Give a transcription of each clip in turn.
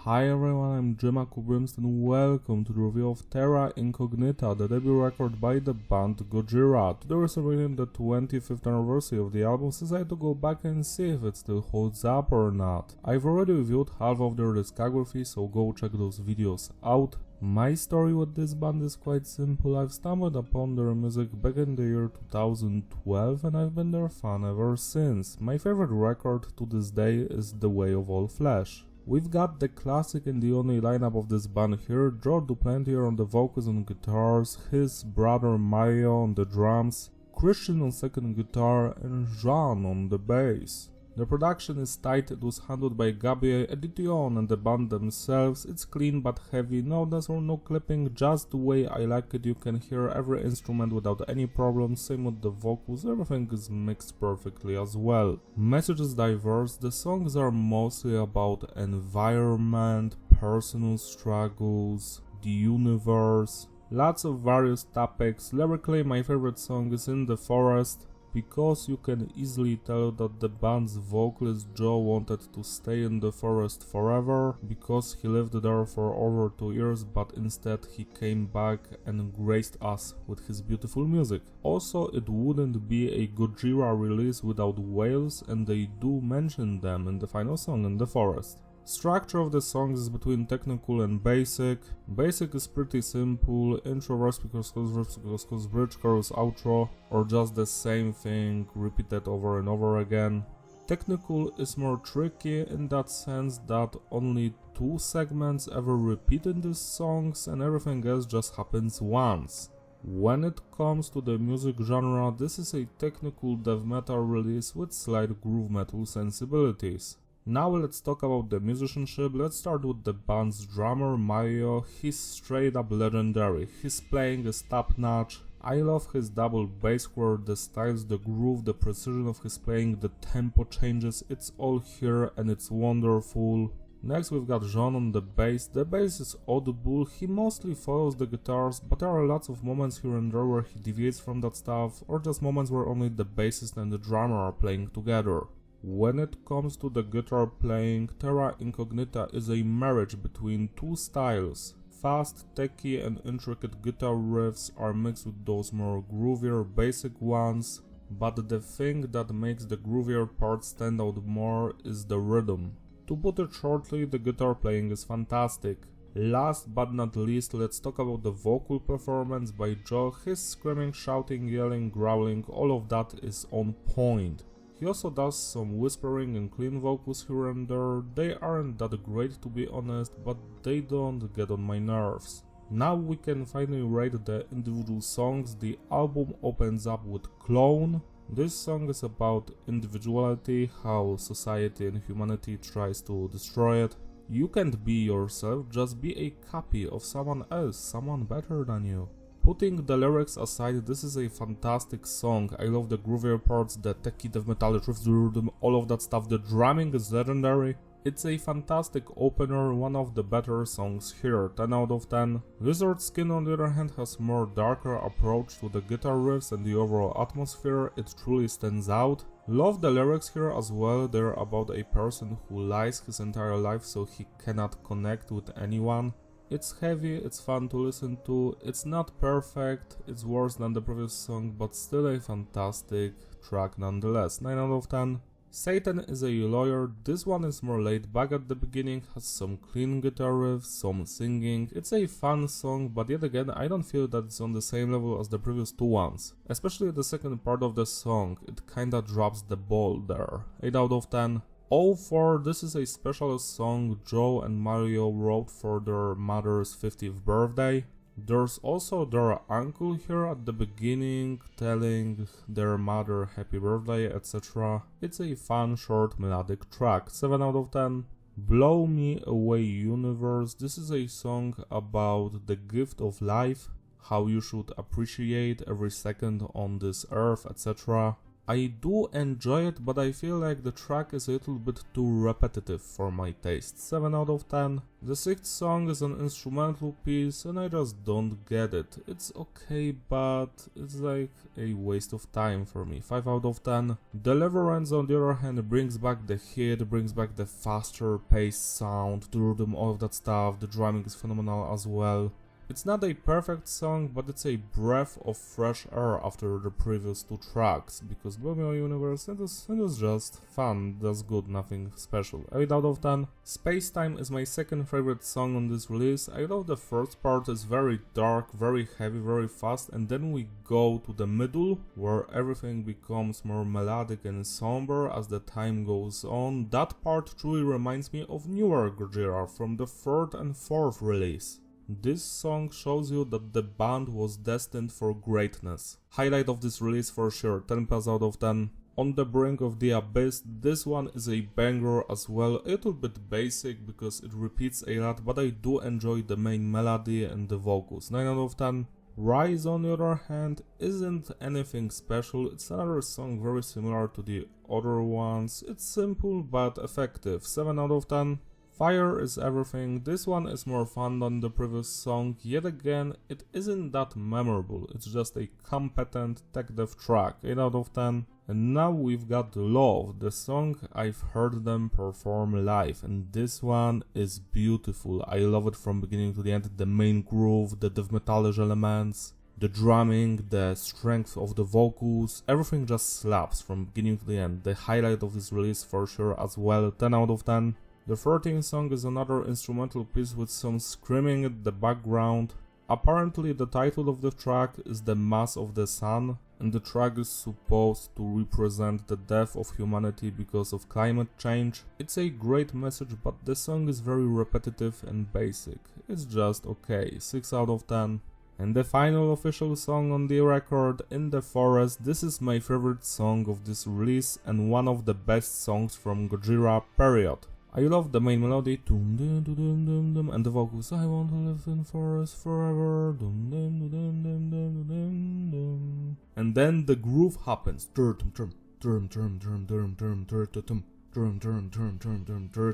Hi everyone, I'm Brimst and welcome to the review of Terra Incognita, the debut record by the band Gojira. Today we're celebrating the 25th anniversary of the album, so I had to go back and see if it still holds up or not. I've already reviewed half of their discography, so go check those videos out. My story with this band is quite simple. I've stumbled upon their music back in the year 2012 and I've been their fan ever since. My favorite record to this day is The Way of All Flesh. We've got the classic and the only lineup of this band here: George Duplantier on the vocals and guitars, his brother Mario on the drums, Christian on second guitar, and Jean on the bass. The production is tight. It was handled by Gabriel Edition and the band themselves. It's clean but heavy, no dance or no clipping, just the way I like it. You can hear every instrument without any problem, same with the vocals, everything is mixed perfectly as well. Message is diverse, the songs are mostly about environment, personal struggles, the universe, lots of various topics. Lyrically, my favorite song is In the Forest, because you can easily tell that the band's vocalist Joe wanted to stay in the forest forever, because he lived there for over 2 years, but instead he came back and graced us with his beautiful music. Also, it wouldn't be a Gojira release without whales, and they do mention them in the final song, In the Forest. Structure of the songs is between technical and basic. Basic is pretty simple: intro, verse, chorus, bridge, chorus, outro, or just the same thing repeated over and over again. Technical is more tricky in that sense that only 2 segments ever repeat in these songs and everything else just happens once. When it comes to the music genre, this is a technical death metal release with slight groove metal sensibilities. Now let's talk about the musicianship. Let's start with the band's drummer Mario. He's straight up legendary. His playing is top notch. I love his double bass chord, the styles, the groove, the precision of his playing, the tempo changes, it's all here and it's wonderful. Next we've got Jean on the bass. The bass is audible, he mostly follows the guitars, but there are lots of moments here and there where he deviates from that stuff, or just moments where only the bassist and the drummer are playing together. When it comes to the guitar playing, Terra Incognita is a marriage between 2 styles. Fast, techy and intricate guitar riffs are mixed with those more groovier, basic ones, but the thing that makes the groovier parts stand out more is the rhythm. To put it shortly, the guitar playing is fantastic. Last but not least, let's talk about the vocal performance by Joe. His screaming, shouting, yelling, growling, all of that is on point. He also does some whispering and clean vocals here and there. They aren't that great to be honest, but they don't get on my nerves. Now we can finally rate the individual songs. The album opens up with Clone. This song is about individuality, how society and humanity tries to destroy it. You can't be yourself, just be a copy of someone else, someone better than you. Putting the lyrics aside, this is a fantastic song. I love the groovier parts, the techy death metal riffs, the rhythm, all of that stuff. The drumming is legendary. It's a fantastic opener, one of the better songs here, 10 out of 10. Lizard Skin on the other hand has more darker approach to the guitar riffs and the overall atmosphere. It truly stands out. Love the lyrics here as well. They're about a person who lies his entire life so he cannot connect with anyone. It's heavy, it's fun to listen to, it's not perfect, it's worse than the previous song, but still a fantastic track nonetheless, 9 out of 10. Satan is a lawyer. This one is more laid back at the beginning, has some clean guitar riffs, some singing. It's a fun song, but yet again I don't feel that it's on the same level as the previous 2 ones. Especially the second part of the song, it kinda drops the ball there, 8 out of 10. 04, this is a special song Joe and Mario wrote for their mother's 50th birthday. There's also their uncle here at the beginning telling their mother happy birthday, etc. It's a fun short melodic track, 7 out of 10. Blow Me Away Universe. This is a song about the gift of life, how you should appreciate every second on this earth, etc. I do enjoy it, but I feel like the track is a little bit too repetitive for my taste. 7 out of 10. The 6th song is an instrumental piece and I just don't get it. It's okay, but it's like a waste of time for me. 5 out of 10. Deliverance on the other hand brings back the hit, brings back the faster paced sound, the rhythm, all of that stuff. The drumming is phenomenal as well. It's not a perfect song, but it's a breath of fresh air after the previous 2 tracks, because B.O.T.A universe, it was just fun, that's good, nothing special. 8 out of 10. Space Time is my second favorite song on this release. I love the first part, is very dark, very heavy, very fast, and then we go to the middle, where everything becomes more melodic and somber as the time goes on. That part truly reminds me of newer Gojira from the 3rd and 4th release. This song shows you that the band was destined for greatness. Highlight of this release for sure, 10 plus out of 10. On the Brink of the Abyss, this one is a banger as well, a little bit basic because it repeats a lot, but I do enjoy the main melody and the vocals. 9 out of 10. Rise on the other hand isn't anything special, it's another song very similar to the other ones, it's simple but effective. 7 out of 10. Fire is everything. This one is more fun than the previous song. Yet again, it isn't that memorable. It's just a competent tech dev track. 8 out of 10. And now we've got Love, the song I've heard them perform live, and this one is beautiful. I love it from beginning to the end. The main groove, the death metallish elements, the drumming, the strength of the vocals, everything just slaps from beginning to the end. The highlight of this release for sure as well. 10 out of 10. The 13th song is another instrumental piece with some screaming in the background. Apparently the title of the track is The Mass of the Sun, and the track is supposed to represent the death of humanity because of climate change. It's a great message, but the song is very repetitive and basic. It's just okay, 6 out of 10. And the final official song on the record, In the Forest. This is my favorite song of this release and one of the best songs from Gojira period. I love the main melody, dum dum dum dum dum dum, and the vocals, I want to live in forest forever, dum dum dum dum dum dum dum. And then the groove happens, dum dum dum dum dum dum dum dum dum. Drum drum drum drum drum dum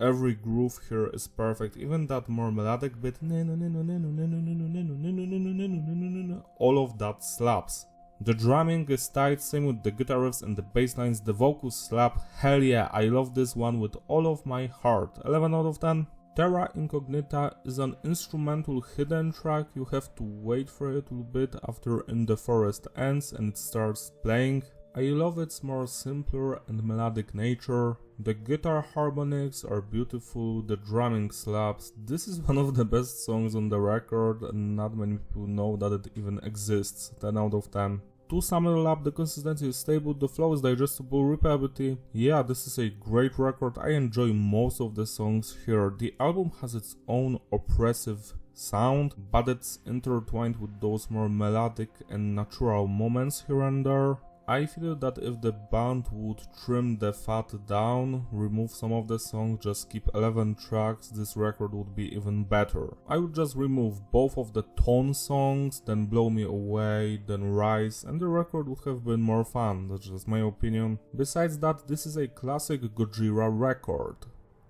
Every groove here is perfect, even that more melodic bit, all of that slaps. The drumming is tight, same with the guitar riffs and the bass lines, the vocals slap, hell yeah, I love this one with all of my heart. 11 out of 10. Terra Incognita is an instrumental hidden track. You have to wait for it a little bit after In the Forest ends and it starts playing. I love its more simpler and melodic nature. The guitar harmonics are beautiful, the drumming slaps. This is one of the best songs on the record and not many people know that it even exists. 10 out of 10. To sum it all up, the consistency is stable, the flow is digestible, replayability. Yeah, this is a great record, I enjoy most of the songs here. The album has its own oppressive sound, but it's intertwined with those more melodic and natural moments here and there. I feel that if the band would trim the fat down, remove some of the songs, just keep 11 tracks, this record would be even better. I would just remove both of the Tone songs, then Blow Me Away, then Rise, and the record would have been more fun, that's just my opinion. Besides that, this is a classic Gojira record.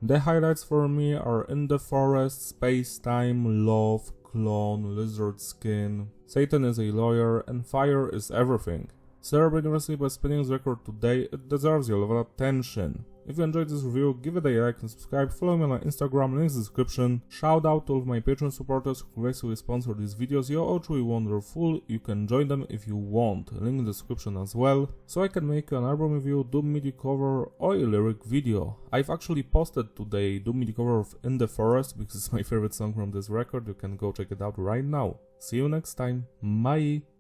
The highlights for me are In the Forest, Space Time, Love, Clone, Lizard Skin, Satan is a Lawyer, and Fire is Everything. Celebrate university by spinning this record today, it deserves your level of attention. If you enjoyed this review, give it a like and subscribe, follow me on my Instagram, links in the description. Shout out to all of my Patreon supporters who gracefully sponsor these videos, you're all truly wonderful, you can join them if you want, link in the description as well, so I can make an album review, Doom MIDI cover or a lyric video. I've actually posted today Doom MIDI cover of In the Forest because it's my favorite song from this record, you can go check it out right now. See you next time, bye!